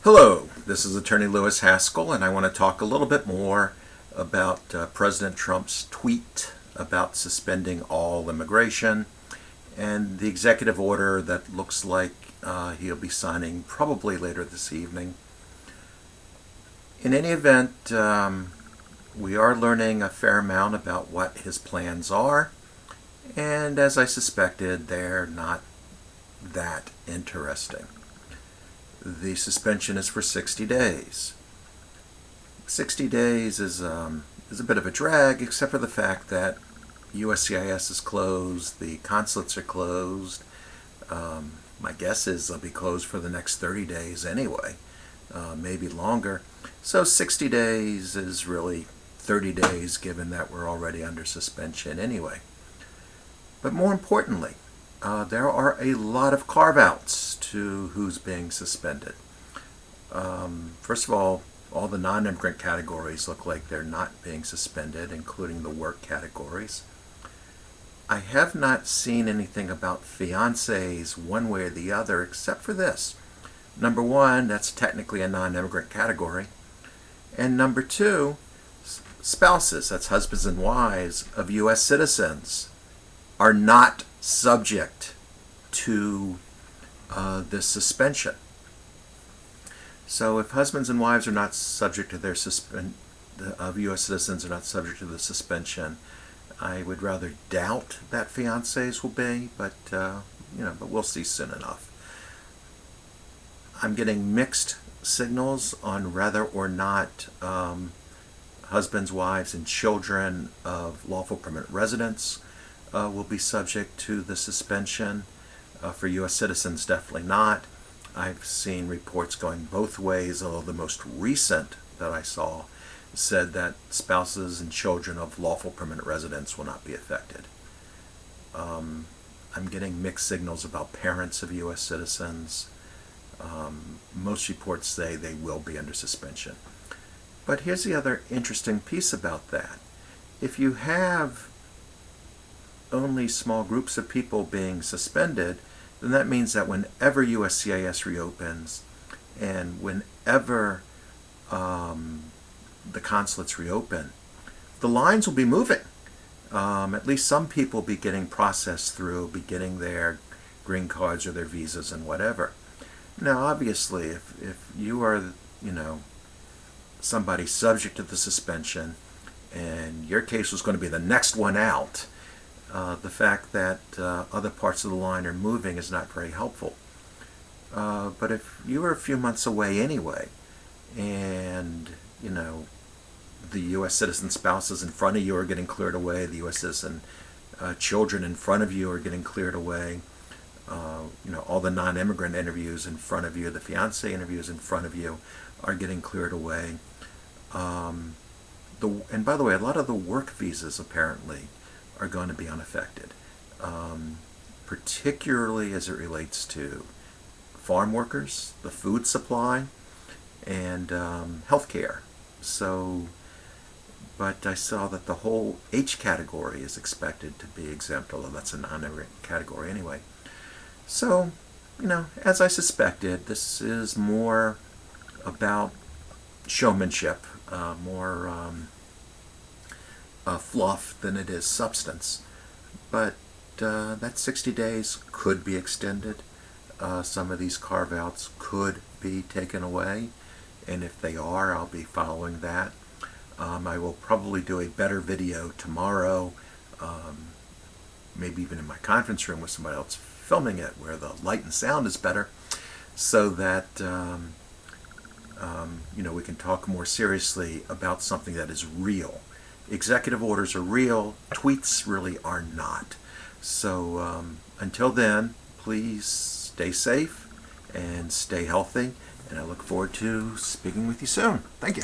Hello, this is Attorney Lewis Haskell, and I want to talk a little bit more about President Trump's tweet about suspending all immigration and the executive order that looks like he'll be signing probably later this evening. In any event, we are learning a fair amount about what his plans are, and as I suspected, they're not that interesting. The suspension is for 60 days. 60 days is a bit of a drag, except for the fact that USCIS is closed, the consulates are closed. My guess is they'll be closed for the next 30 days anyway, maybe longer. So 60 days is really 30 days, given that we're already under suspension anyway. But more importantly, there are a lot of carve-outs to who's being suspended. First of all the non-immigrant categories look like they're not being suspended, including the work categories. I have not seen anything about fiancés one way or the other, except for this. Number one, that's technically a non-immigrant category. And number two, spouses, that's husbands and wives of U.S. citizens, are not subject to this suspension. So if husbands and wives are not subject to of U.S. citizens are not subject to the suspension, I would rather doubt that fiancés will be, but but we'll see soon enough. I'm getting mixed signals on whether or not husbands, wives, and children of lawful permanent residents will be subject to the suspension. For U.S. citizens, definitely not. I've seen reports going both ways, although the most recent that I saw said that spouses and children of lawful permanent residents will not be affected. I'm getting mixed signals about parents of U.S. citizens. Most reports say they will be under suspension. But here's the other interesting piece about that. If you have only small groups of people being suspended, then that means that whenever USCIS reopens and whenever the consulates reopen, the lines will be moving. At least some people will be getting processed through, be getting their green cards or their visas and whatever. Now, obviously, if you are, somebody subject to the suspension and your case was going to be the next one out, the fact that other parts of the line are moving is not very helpful. But if you were a few months away anyway, and the U.S. citizen spouses in front of you are getting cleared away, the U.S. citizen children in front of you are getting cleared away, all the non-immigrant interviews in front of you, the fiancé interviews in front of you are getting cleared away. And by the way, a lot of the work visas apparently are going to be unaffected, particularly as it relates to farm workers, the food supply, and healthcare. But I saw that the whole H category is expected to be exempt, although that's a non-immigrant category anyway. So, as I suspected, this is more about showmanship, more fluff than it is substance. But that 60 days could be extended. Some of these carve-outs could be taken away, and if they are, I'll be following that. I will probably do a better video tomorrow, maybe even in my conference room with somebody else filming it, where the light and sound is better, so that we can talk more seriously about something that is real. Executive orders are real, tweets really are not. So until then, please stay safe and stay healthy, and I look forward to speaking with you soon. Thank you.